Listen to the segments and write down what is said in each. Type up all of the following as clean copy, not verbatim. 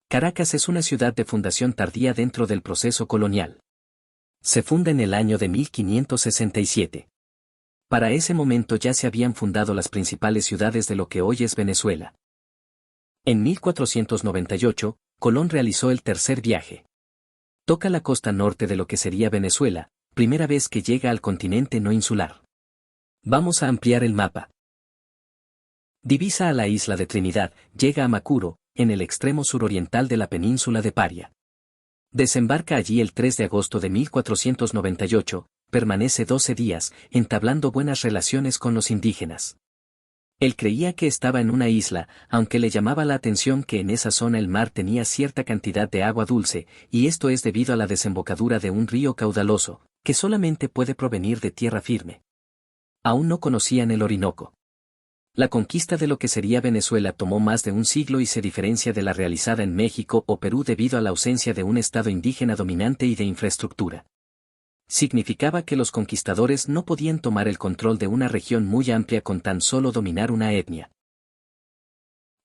Caracas es una ciudad de fundación tardía dentro del proceso colonial. Se funda en el año de 1567. Para ese momento ya se habían fundado las principales ciudades de lo que hoy es Venezuela. En 1498, Colón realizó el tercer viaje. Toca la costa norte de lo que sería Venezuela, primera vez que llega al continente no insular. Vamos a ampliar el mapa. Divisa a la isla de Trinidad, llega a Macuro, en el extremo suroriental de la península de Paria. Desembarca allí el 3 de agosto de 1498, permanece 12 días, entablando buenas relaciones con los indígenas. Él creía que estaba en una isla, aunque le llamaba la atención que en esa zona el mar tenía cierta cantidad de agua dulce, y esto es debido a la desembocadura de un río caudaloso, que solamente puede provenir de tierra firme. Aún no conocían el Orinoco. La conquista de lo que sería Venezuela tomó más de un siglo y se diferencia de la realizada en México o Perú debido a la ausencia de un estado indígena dominante y de infraestructura. Significaba que los conquistadores no podían tomar el control de una región muy amplia con tan solo dominar una etnia.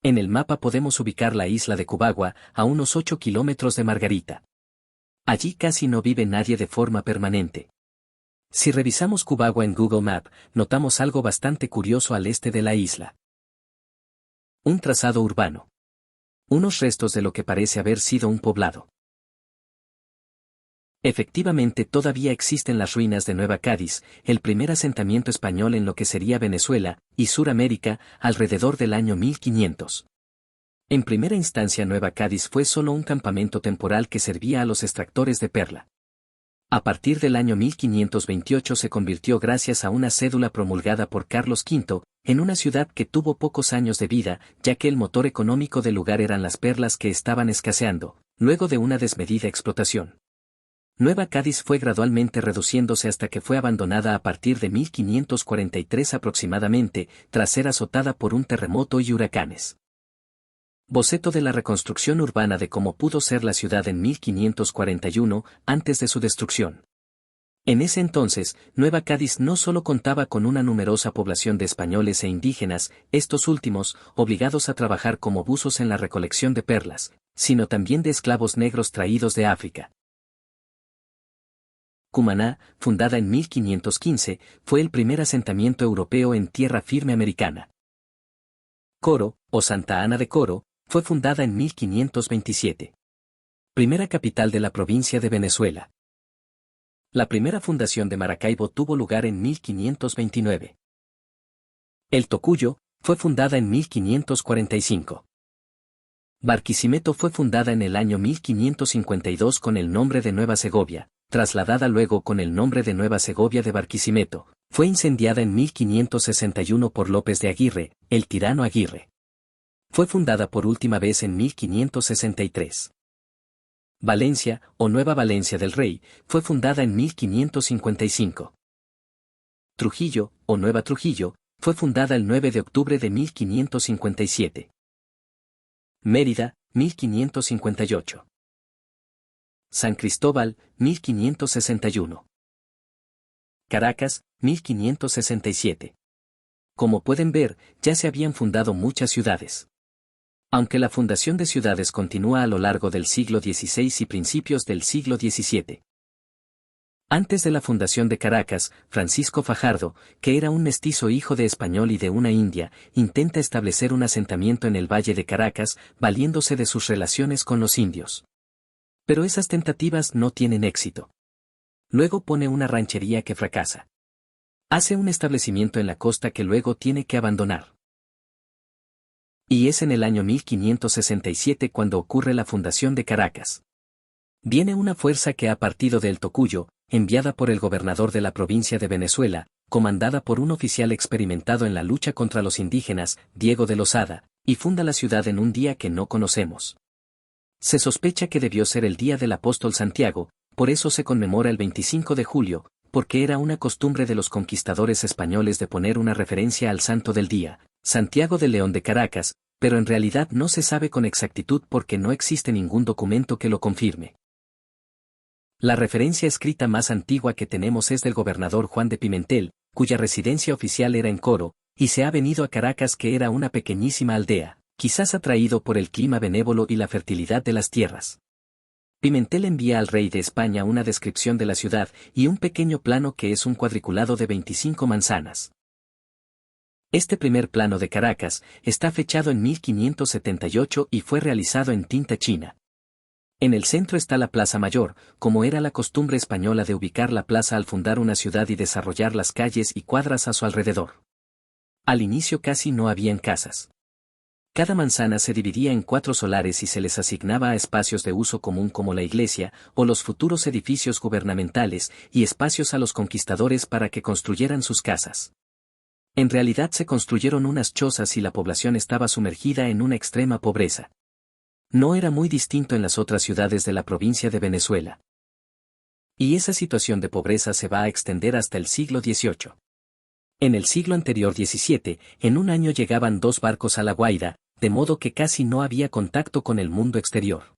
En el mapa podemos ubicar la isla de Cubagua, a unos 8 kilómetros de Margarita. Allí casi no vive nadie de forma permanente. Si revisamos Cubagua en Google Maps, notamos algo bastante curioso al este de la isla. Un trazado urbano. Unos restos de lo que parece haber sido un poblado. Efectivamente todavía existen las ruinas de Nueva Cádiz, el primer asentamiento español en lo que sería Venezuela y Suramérica, alrededor del año 1500. En primera instancia Nueva Cádiz fue solo un campamento temporal que servía a los extractores de perla. A partir del año 1528 se convirtió gracias a una cédula promulgada por Carlos V, en una ciudad que tuvo pocos años de vida, ya que el motor económico del lugar eran las perlas que estaban escaseando, luego de una desmedida explotación. Nueva Cádiz fue gradualmente reduciéndose hasta que fue abandonada a partir de 1543 aproximadamente, tras ser azotada por un terremoto y huracanes. Boceto de la reconstrucción urbana de cómo pudo ser la ciudad en 1541, antes de su destrucción. En ese entonces, Nueva Cádiz no solo contaba con una numerosa población de españoles e indígenas, estos últimos, obligados a trabajar como buzos en la recolección de perlas, sino también de esclavos negros traídos de África. Cumaná, fundada en 1515, fue el primer asentamiento europeo en tierra firme americana. Coro, o Santa Ana de Coro, fue fundada en 1527. Primera capital de la provincia de Venezuela. La primera fundación de Maracaibo tuvo lugar en 1529. El Tocuyo, fue fundada en 1545. Barquisimeto fue fundada en el año 1552 con el nombre de Nueva Segovia, trasladada luego con el nombre de Nueva Segovia de Barquisimeto, fue incendiada en 1561 por López de Aguirre, el tirano Aguirre. Fue fundada por última vez en 1563. Valencia, o Nueva Valencia del Rey, fue fundada en 1555. Trujillo, o Nueva Trujillo, fue fundada el 9 de octubre de 1557. Mérida, 1558. San Cristóbal, 1561. Caracas, 1567. Como pueden ver, ya se habían fundado muchas ciudades. Aunque la fundación de ciudades continúa a lo largo del siglo XVI y principios del siglo XVII. Antes de la fundación de Caracas, Francisco Fajardo, que era un mestizo hijo de español y de una india, intenta establecer un asentamiento en el Valle de Caracas, valiéndose de sus relaciones con los indios. Pero esas tentativas no tienen éxito. Luego pone una ranchería que fracasa. Hace un establecimiento en la costa que luego tiene que abandonar. Y es en el año 1567 cuando ocurre la fundación de Caracas. Viene una fuerza que ha partido del Tocuyo, enviada por el gobernador de la provincia de Venezuela, comandada por un oficial experimentado en la lucha contra los indígenas, Diego de Lozada, y funda la ciudad en un día que no conocemos. Se sospecha que debió ser el día del apóstol Santiago, por eso se conmemora el 25 de julio, porque era una costumbre de los conquistadores españoles de poner una referencia al santo del día, Santiago de León de Caracas, pero en realidad no se sabe con exactitud porque no existe ningún documento que lo confirme. La referencia escrita más antigua que tenemos es del gobernador Juan de Pimentel, cuya residencia oficial era en Coro, y se ha venido a Caracas que era una pequeñísima aldea, quizás atraído por el clima benévolo y la fertilidad de las tierras. Pimentel envía al rey de España una descripción de la ciudad y un pequeño plano que es un cuadriculado de 25 manzanas. Este primer plano de Caracas está fechado en 1578 y fue realizado en tinta china. En el centro está la Plaza Mayor, como era la costumbre española de ubicar la plaza al fundar una ciudad y desarrollar las calles y cuadras a su alrededor. Al inicio casi no habían casas. Cada manzana se dividía en 4 solares y se les asignaba a espacios de uso común como la iglesia o los futuros edificios gubernamentales y espacios a los conquistadores para que construyeran sus casas. En realidad se construyeron unas chozas y la población estaba sumergida en una extrema pobreza. No era muy distinto en las otras ciudades de la provincia de Venezuela. Y esa situación de pobreza se va a extender hasta el siglo XVIII. En el siglo anterior XVII, en un año llegaban 2 barcos a La Guaira, de modo que casi no había contacto con el mundo exterior.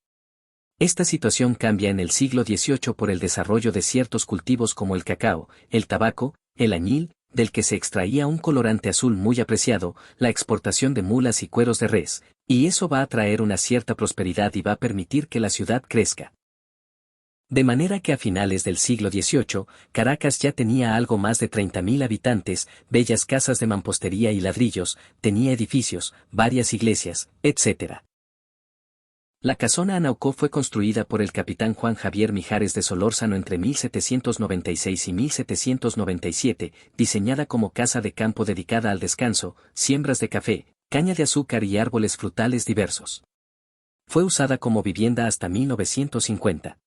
Esta situación cambia en el siglo XVIII por el desarrollo de ciertos cultivos como el cacao, el tabaco, el añil, del que se extraía un colorante azul muy apreciado, la exportación de mulas y cueros de res, y eso va a traer una cierta prosperidad y va a permitir que la ciudad crezca. De manera que a finales del siglo XVIII, Caracas ya tenía algo más de 30.000 habitantes, bellas casas de mampostería y ladrillos, tenía edificios, varias iglesias, etc. La casona Anauco fue construida por el capitán Juan Javier Mijares de Solórzano entre 1796 y 1797, diseñada como casa de campo dedicada al descanso, siembras de café, caña de azúcar y árboles frutales diversos. Fue usada como vivienda hasta 1950.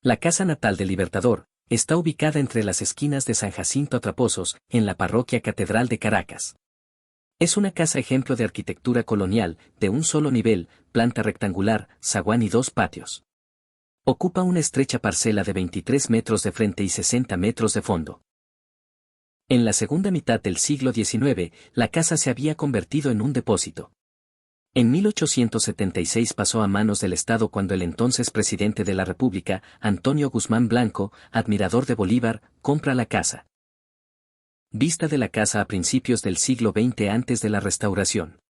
La casa natal del Libertador está ubicada entre las esquinas de San Jacinto a Traposos, en la parroquia Catedral de Caracas. Es una casa ejemplo de arquitectura colonial, de un solo nivel, planta rectangular, zaguán y 2 patios. Ocupa una estrecha parcela de 23 metros de frente y 60 metros de fondo. En la segunda mitad del siglo XIX, la casa se había convertido en un depósito. En 1876 pasó a manos del Estado cuando el entonces presidente de la República, Antonio Guzmán Blanco, admirador de Bolívar, compra la casa. Vista de la casa a principios del siglo XX antes de la restauración.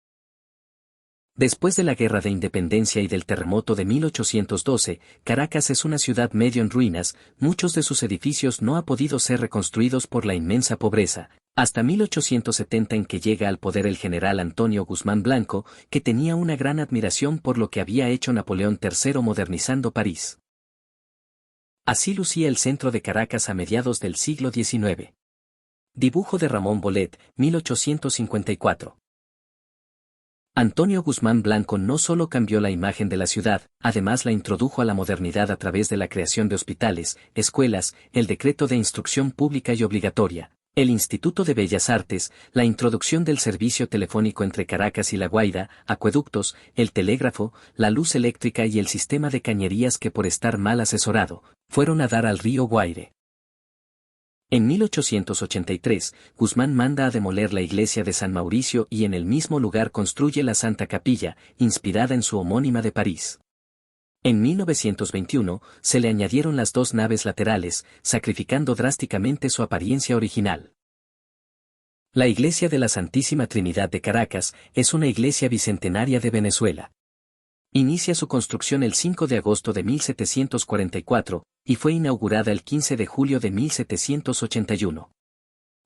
Después de la Guerra de Independencia y del terremoto de 1812, Caracas es una ciudad medio en ruinas, muchos de sus edificios no han podido ser reconstruidos por la inmensa pobreza, hasta 1870 en que llega al poder el general Antonio Guzmán Blanco, que tenía una gran admiración por lo que había hecho Napoleón III modernizando París. Así lucía el centro de Caracas a mediados del siglo XIX. Dibujo de Ramón Bolet, 1854. Antonio Guzmán Blanco no solo cambió la imagen de la ciudad, además la introdujo a la modernidad a través de la creación de hospitales, escuelas, el decreto de instrucción pública y obligatoria, el Instituto de Bellas Artes, la introducción del servicio telefónico entre Caracas y La Guaira, acueductos, el telégrafo, la luz eléctrica y el sistema de cañerías que por estar mal asesorado, fueron a dar al río Guaire. En 1883, Guzmán manda a demoler la iglesia de San Mauricio y en el mismo lugar construye la Santa Capilla, inspirada en su homónima de París. En 1921, se le añadieron las 2 naves laterales, sacrificando drásticamente su apariencia original. La Iglesia de la Santísima Trinidad de Caracas es una iglesia bicentenaria de Venezuela. Inicia su construcción el 5 de agosto de 1744, y fue inaugurada el 15 de julio de 1781.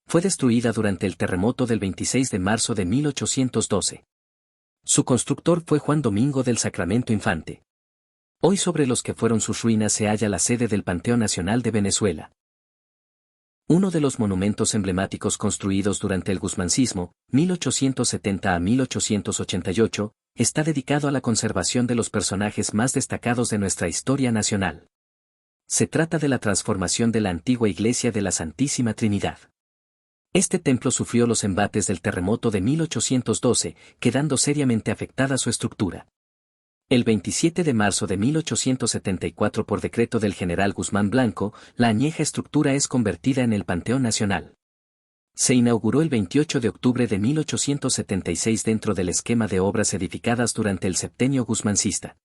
Fue destruida durante el terremoto del 26 de marzo de 1812. Su constructor fue Juan Domingo del Sacramento Infante. Hoy sobre los que fueron sus ruinas se halla la sede del Panteón Nacional de Venezuela. Uno de los monumentos emblemáticos construidos durante el guzmancismo, 1870 a 1888, está dedicado a la conservación de los personajes más destacados de nuestra historia nacional. Se trata de la transformación de la antigua iglesia de la Santísima Trinidad. Este templo sufrió los embates del terremoto de 1812, quedando seriamente afectada su estructura. El 27 de marzo de 1874 por decreto del general Guzmán Blanco, la añeja estructura es convertida en el Panteón Nacional. Se inauguró el 28 de octubre de 1876 dentro del esquema de obras edificadas durante el septenio guzmancista.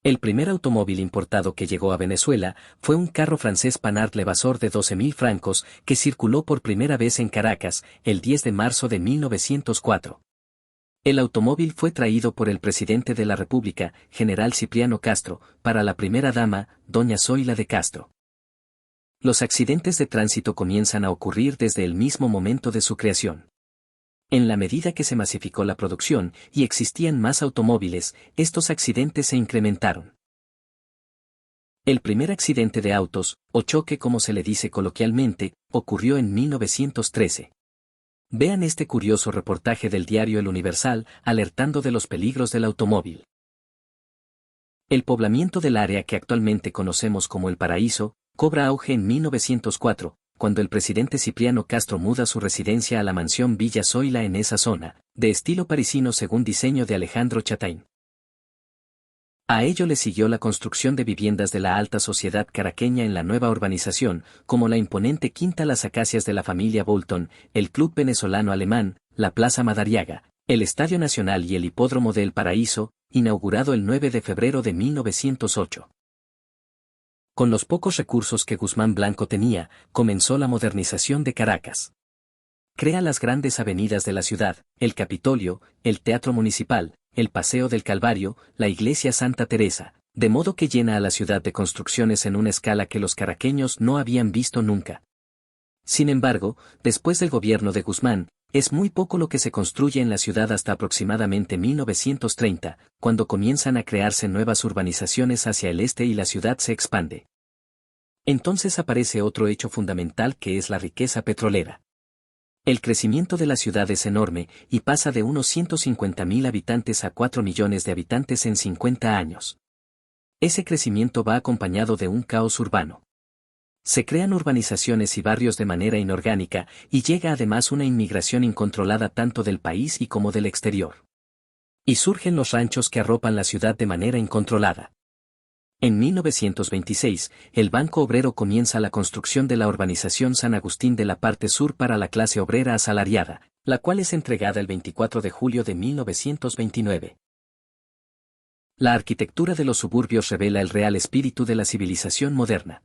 El primer automóvil importado que llegó a Venezuela fue un carro francés Panhard Levasseur de 12.000 francos que circuló por primera vez en Caracas el 10 de marzo de 1904. El automóvil fue traído por el presidente de la República, General Cipriano Castro, para la primera dama, doña Zoila de Castro. Los accidentes de tránsito comienzan a ocurrir desde el mismo momento de su creación. En la medida que se masificó la producción y existían más automóviles, estos accidentes se incrementaron. El primer accidente de autos, o choque como se le dice coloquialmente, ocurrió en 1913. Vean este curioso reportaje del diario El Universal, alertando de los peligros del automóvil. El poblamiento del área que actualmente conocemos como El Paraíso, cobra auge en 1904, cuando el presidente Cipriano Castro muda su residencia a la mansión Villa Zoila en esa zona, de estilo parisino según diseño de Alejandro Chatain. A ello le siguió la construcción de viviendas de la alta sociedad caraqueña en la nueva urbanización, como la imponente Quinta Las Acacias de la familia Bolton, el Club Venezolano Alemán, la Plaza Madariaga, el Estadio Nacional y el Hipódromo de El Paraíso, inaugurado el 9 de febrero de 1908. Con los pocos recursos que Guzmán Blanco tenía, comenzó la modernización de Caracas. Crea las grandes avenidas de la ciudad, el Capitolio, el Teatro Municipal, el Paseo del Calvario, la Iglesia Santa Teresa, de modo que llena a la ciudad de construcciones en una escala que los caraqueños no habían visto nunca. Sin embargo, después del gobierno de Guzmán, es muy poco lo que se construye en la ciudad hasta aproximadamente 1930, cuando comienzan a crearse nuevas urbanizaciones hacia el este y la ciudad se expande. Entonces aparece otro hecho fundamental que es la riqueza petrolera. El crecimiento de la ciudad es enorme y pasa de unos 150.000 habitantes a 4 millones de habitantes en 50 años. Ese crecimiento va acompañado de un caos urbano. Se crean urbanizaciones y barrios de manera inorgánica y llega además una inmigración incontrolada tanto del país y como del exterior. Y surgen los ranchos que arropan la ciudad de manera incontrolada. En 1926, el Banco Obrero comienza la construcción de la urbanización San Agustín de la parte sur para la clase obrera asalariada, la cual es entregada el 24 de julio de 1929. La arquitectura de los suburbios revela el real espíritu de la civilización moderna.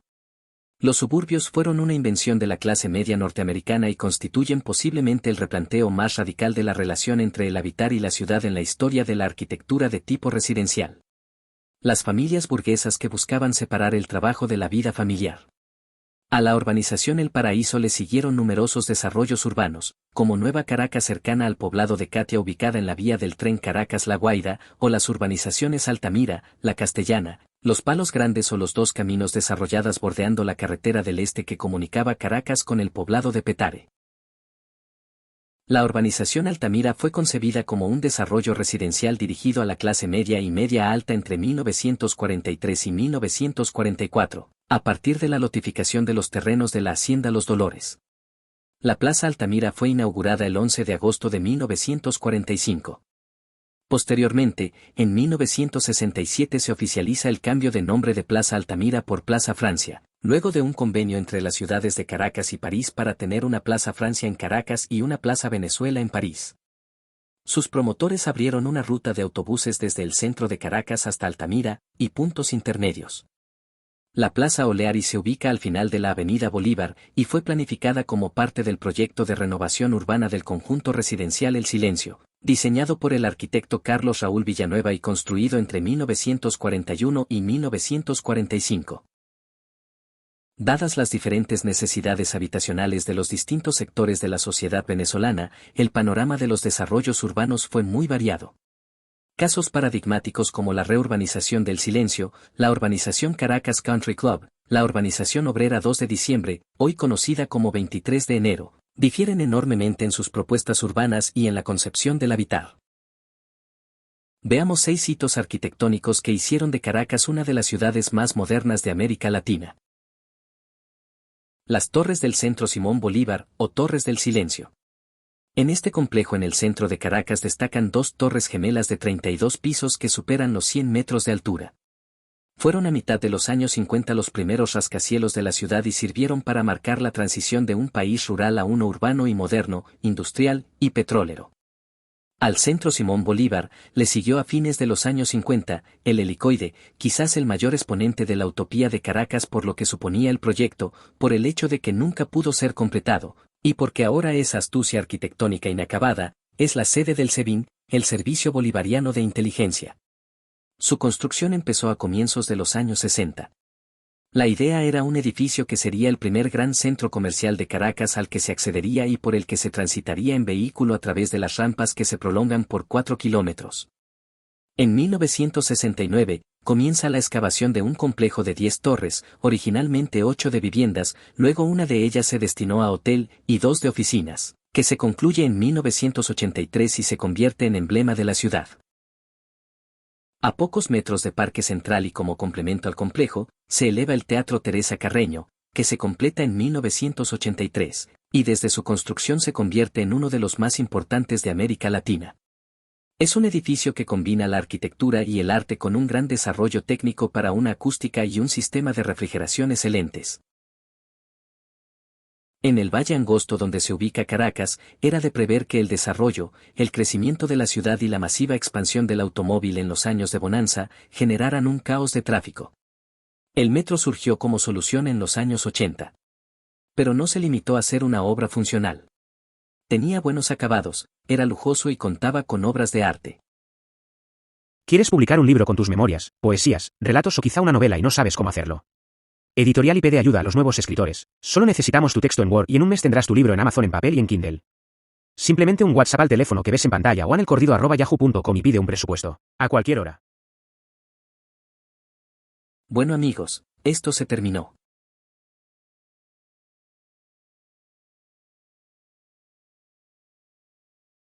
Los suburbios fueron una invención de la clase media norteamericana y constituyen posiblemente el replanteo más radical de la relación entre el habitar y la ciudad en la historia de la arquitectura de tipo residencial. Las familias burguesas que buscaban separar el trabajo de la vida familiar. A la urbanización El Paraíso le siguieron numerosos desarrollos urbanos, como Nueva Caracas cercana al poblado de Catia ubicada en la vía del tren Caracas-La Guaira, o las urbanizaciones Altamira, La Castellana, Los Palos Grandes o los Dos Caminos desarrolladas bordeando la carretera del este que comunicaba Caracas con el poblado de Petare. La urbanización Altamira fue concebida como un desarrollo residencial dirigido a la clase media y media alta entre 1943 y 1944, a partir de la lotificación de los terrenos de la Hacienda Los Dolores. La Plaza Altamira fue inaugurada el 11 de agosto de 1945. Posteriormente, en 1967 se oficializa el cambio de nombre de Plaza Altamira por Plaza Francia, luego de un convenio entre las ciudades de Caracas y París para tener una Plaza Francia en Caracas y una Plaza Venezuela en París. Sus promotores abrieron una ruta de autobuses desde el centro de Caracas hasta Altamira, y puntos intermedios. La Plaza Oleari se ubica al final de la Avenida Bolívar y fue planificada como parte del proyecto de renovación urbana del conjunto residencial El Silencio, diseñado por el arquitecto Carlos Raúl Villanueva y construido entre 1941 y 1945. Dadas las diferentes necesidades habitacionales de los distintos sectores de la sociedad venezolana, el panorama de los desarrollos urbanos fue muy variado. Casos paradigmáticos como la reurbanización del Silencio, la urbanización Caracas Country Club, la urbanización obrera 2 de diciembre, hoy conocida como 23 de enero, difieren enormemente en sus propuestas urbanas y en la concepción del habitar. Veamos 6 hitos arquitectónicos que hicieron de Caracas una de las ciudades más modernas de América Latina. Las Torres del Centro Simón Bolívar, o Torres del Silencio. En este complejo en el centro de Caracas destacan 2 torres gemelas de 32 pisos que superan los 100 metros de altura. Fueron a mitad de los años 50 los primeros rascacielos de la ciudad y sirvieron para marcar la transición de un país rural a uno urbano y moderno, industrial y petrolero. Al Centro Simón Bolívar le siguió a fines de los años 50, el Helicoide, quizás el mayor exponente de la utopía de Caracas por lo que suponía el proyecto, por el hecho de que nunca pudo ser completado, y porque ahora esa astucia arquitectónica inacabada, es la sede del SEBIN, el Servicio Bolivariano de Inteligencia. Su construcción empezó a comienzos de los años 60. La idea era un edificio que sería el primer gran centro comercial de Caracas al que se accedería y por el que se transitaría en vehículo a través de las rampas que se prolongan por 4 kilómetros. En 1969, comienza la excavación de un complejo de 10 torres, originalmente 8 de viviendas, luego una de ellas se destinó a hotel y 2 de oficinas, que se concluye en 1983 y se convierte en emblema de la ciudad. A pocos metros de Parque Central y como complemento al complejo, se eleva el Teatro Teresa Carreño, que se completa en 1983, y desde su construcción se convierte en uno de los más importantes de América Latina. Es un edificio que combina la arquitectura y el arte con un gran desarrollo técnico para una acústica y un sistema de refrigeración excelentes. En el Valle Angosto donde se ubica Caracas, era de prever que el desarrollo, el crecimiento de la ciudad y la masiva expansión del automóvil en los años de bonanza, generaran un caos de tráfico. El metro surgió como solución en los años 80. Pero no se limitó a ser una obra funcional. Tenía buenos acabados, era lujoso y contaba con obras de arte. ¿Quieres publicar un libro con tus memorias, poesías, relatos o quizá una novela y no sabes cómo hacerlo? Editorial IP de ayuda a los nuevos escritores. Solo necesitamos tu texto en Word y en un mes tendrás tu libro en Amazon en papel y en Kindle. Simplemente un WhatsApp al teléfono que ves en pantalla o en elcorrido@yahoo.com y pide un presupuesto. A cualquier hora. Bueno amigos, esto se terminó.